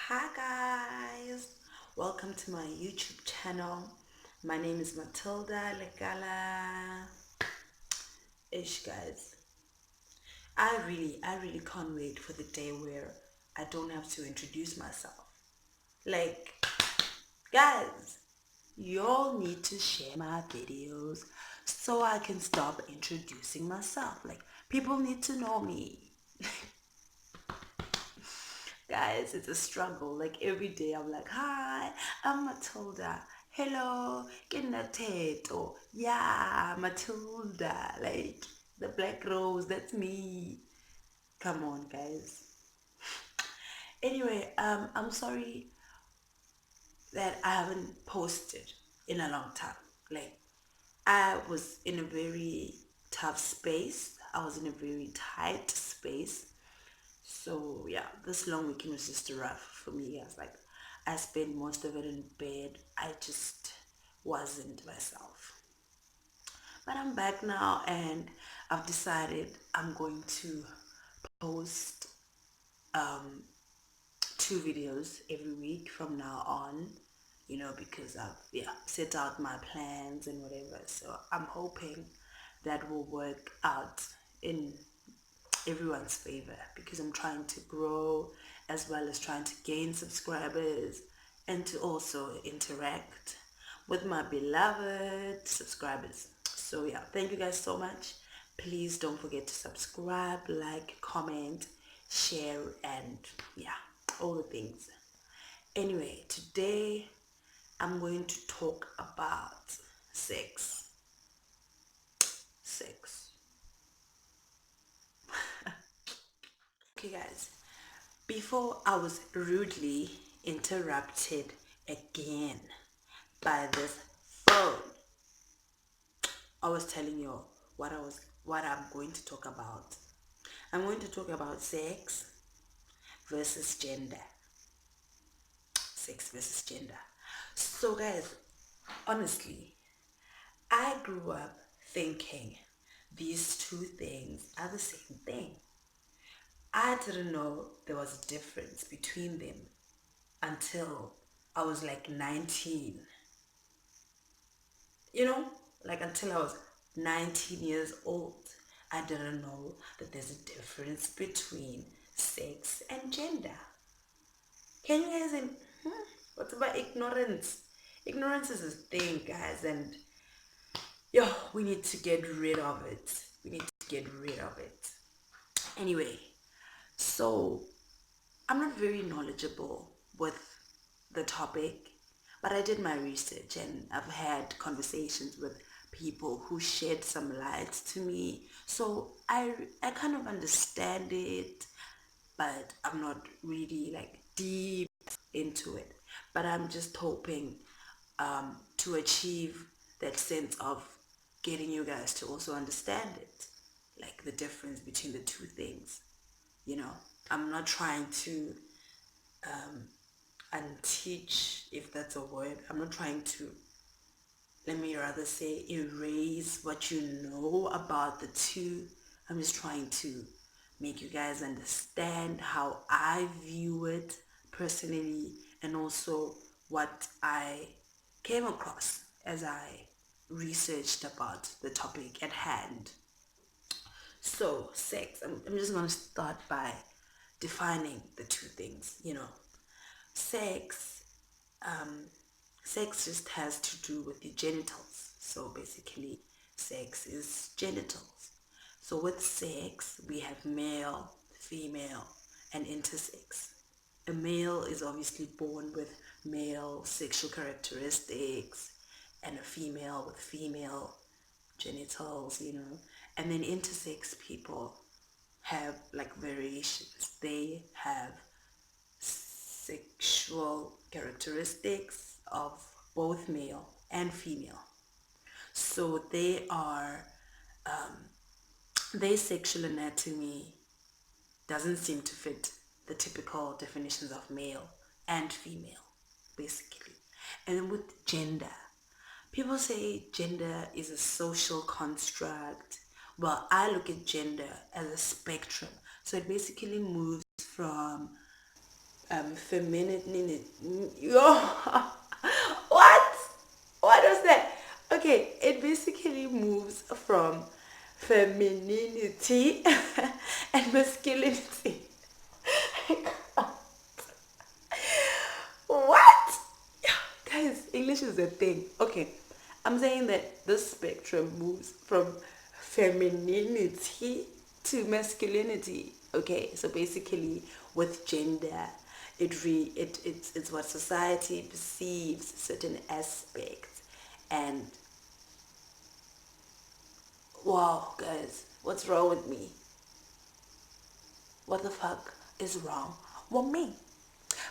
Hi guys, welcome to my YouTube channel. My name is Matilda Lekala. Ish guys, I really can't wait for the day where I don't have to introduce myself. Like, guys, y'all need to share my videos so I can stop introducing myself. Like, people need to know me. Guys, it's a struggle. Like every day I'm like, hi, I'm Matilda. Hello, Theto. Yeah, Matilda. Like the black rose, that's me. Come on, guys. Anyway, I'm sorry that I haven't posted in a long time. Like I was in a very tough space. I was in a very tight space. So yeah, this long weekend was just rough for me. I was like, I spent most of it in bed. I just wasn't myself. But I'm back now and I've decided I'm going to post um, 2 videos every week from now on, because I've set out my plans and whatever. So I'm hoping that will work out in everyone's favor because I'm trying to grow as well as trying to gain subscribers and to also interact with my beloved subscribers. So yeah, thank you guys so much. Please don't forget to subscribe, like, comment, share, and yeah, all the things. Anyway, today I'm going to talk about sex. Sex. Okay guys, before I was rudely interrupted again by this phone, I was telling you what I'm going to talk about. I'm going to talk about sex versus gender. Sex versus gender. So guys, honestly, I grew up thinking these two things are the same thing. I didn't know there was a difference between them until I was like 19. You know, like until I was 19 years old, I didn't know that there's a difference between sex and gender. Can you guys, what about ignorance? Ignorance is a thing, guys, and yo, we need to get rid of it. We need to get rid of it. Anyway, so I'm not very knowledgeable with the topic, but I did my research and I've had conversations with people who shed some light to me. So I kind of understand it, but I'm not really like deep into it. But I'm just hoping to achieve that sense of getting you guys to also understand it, like the difference between the two things. You know, I'm not trying to unteach, if that's a word. I'm not trying to, let me rather say, erase what you know about the two. I'm just trying to make you guys understand how I view it personally and also what I came across as I researched about the topic at hand. So, sex, I'm just going to start by defining the two things. Sex, um, sex just has to do with the genitals. So basically, sex is genitals. So with sex, we have male, female, and intersex. A male is obviously born with male sexual characteristics, and a female with female genitals. And then intersex people have like variations. They have sexual characteristics of both male and female. So their sexual anatomy doesn't seem to fit the typical definitions of male and female, basically. And then with gender, people say gender is a social construct Well, I look at gender as a spectrum. So it basically moves from femininity. Yo, what? What was that? Okay, it basically moves from femininity and masculinity. What? Guys, English is a thing. Okay, I'm saying that this spectrum moves from femininity to masculinity. Okay, so basically, with gender, it's what society perceives certain aspects, and wow, guys, what's wrong with me? What the fuck is wrong with me?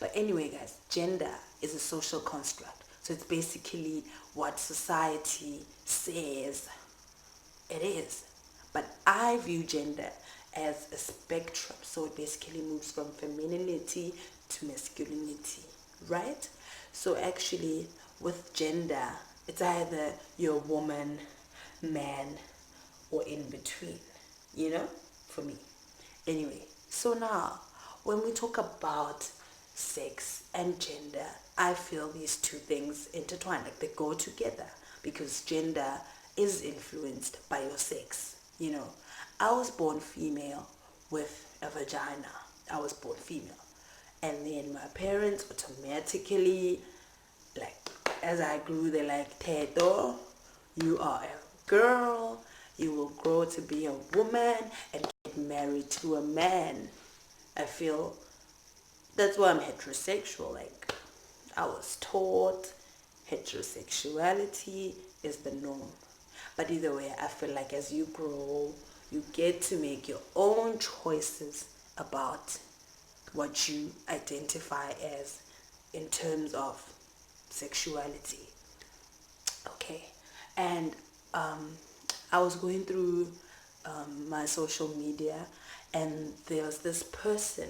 But anyway, guys, gender is a social construct. So it's basically what society says it is. But I view gender as a spectrum. So it basically moves from femininity to masculinity, right? So actually, with gender, it's either you're a woman, man, or in between, you know, for me. Anyway, so now when we talk about sex and gender, I feel these two things intertwine, like they go together because gender is influenced by your sex. You know, I was born female with a vagina. I was born female. And then my parents automatically, like, as I grew, they're like, Theto, you are a girl, you will grow to be a woman and get married to a man. I feel that's why I'm heterosexual. Like, I was taught heterosexuality is the norm. But either way, I feel like as you grow, you get to make your own choices about what you identify as in terms of sexuality. Okay. And um, I was going through my social media, and there was this person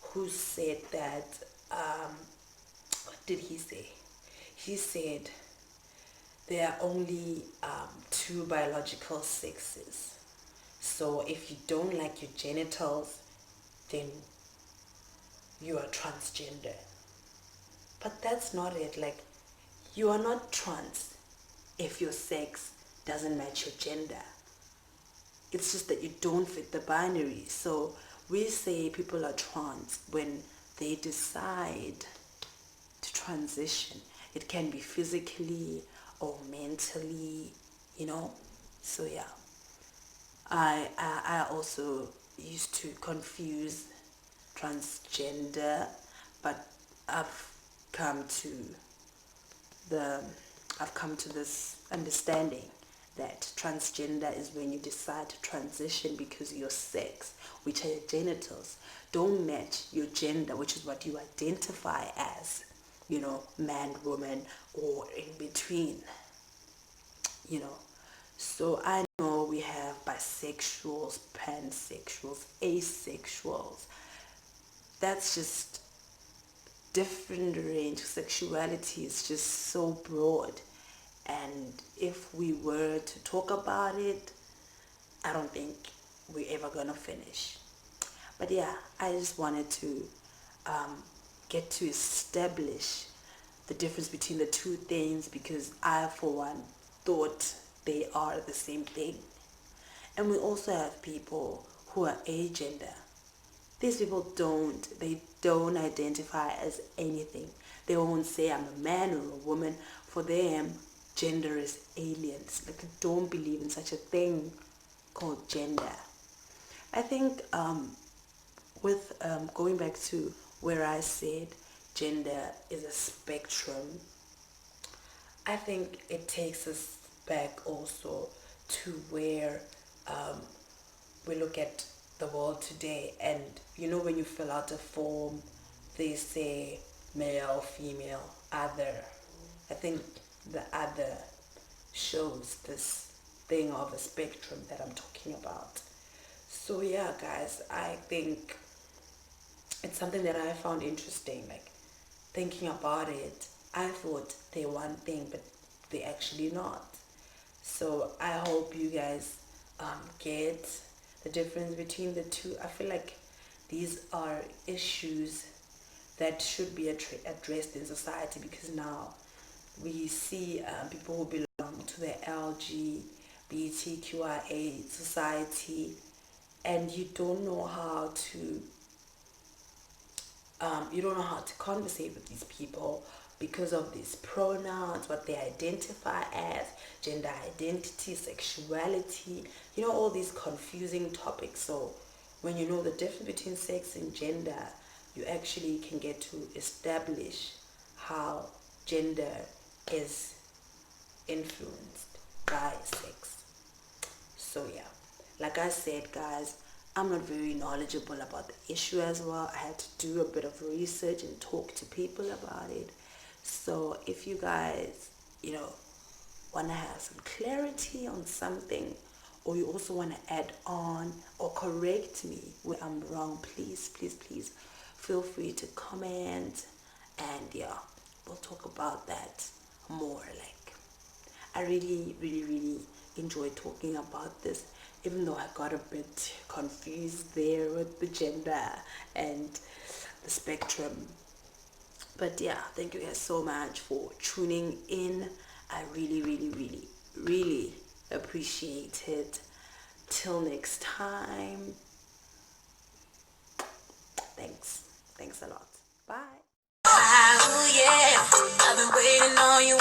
who said that, what did he say? He said there are only two biological sexes. So if you don't like your genitals, then you are transgender. But that's not it. Like, you are not trans if your sex doesn't match your gender. It's just that you don't fit the binary. So we say people are trans when they decide to transition. It can be physically or mentally, you know. So yeah, I also used to confuse transgender, but I've come to the I've come to this understanding that transgender is when you decide to transition because your sex, which are your genitals, don't match your gender, which is what you identify as, you know, man, woman, or in between, you know. So I know we have bisexuals, pansexuals, asexuals. That's just different range. Sexuality is just so broad, and if we were to talk about it, I don't think we're ever gonna finish. But yeah, I just wanted to um, get to establish the difference between the two things because I, for one, thought they are the same thing. And we also have people who are agender. These people don't identify as anything. They won't say I'm a man or a woman. For them, gender is aliens. Like, they don't believe in such a thing called gender. I think with going back to where I said gender is a spectrum, I think it takes us back also to where um, we look at the world today. And you know, when you fill out a form, they say male, female, other. I think the other shows this thing of a spectrum that I'm talking about. So yeah, guys, I think it's something that I found interesting. Like, thinking about it, I thought they're one thing, but they're actually not. So I hope you guys get the difference between the two. I feel like these are issues that should be addressed in society, because now we see people who belong to the LGBTQIA society, and you don't know how to conversate with these people because of these pronouns, what they identify as, gender identity, sexuality, all these confusing topics. So when you know the difference between sex and gender, you actually can get to establish how gender is influenced by sex. So yeah, like I said, guys, I'm not very knowledgeable about the issue as well. I had to do a bit of research and talk to people about it. So if you guys, want to have some clarity on something, or you also want to add on or correct me where I'm wrong, please, please, please feel free to comment, and yeah, we'll talk about that more. Like, I really, really, really enjoy talking about this, even though I got a bit confused there with the gender and the spectrum. But yeah, thank you guys so much for tuning in. I really, really, really, really appreciate it. Till next time, thanks. Thanks a lot. Bye. Oh, yeah. I've been waiting on you.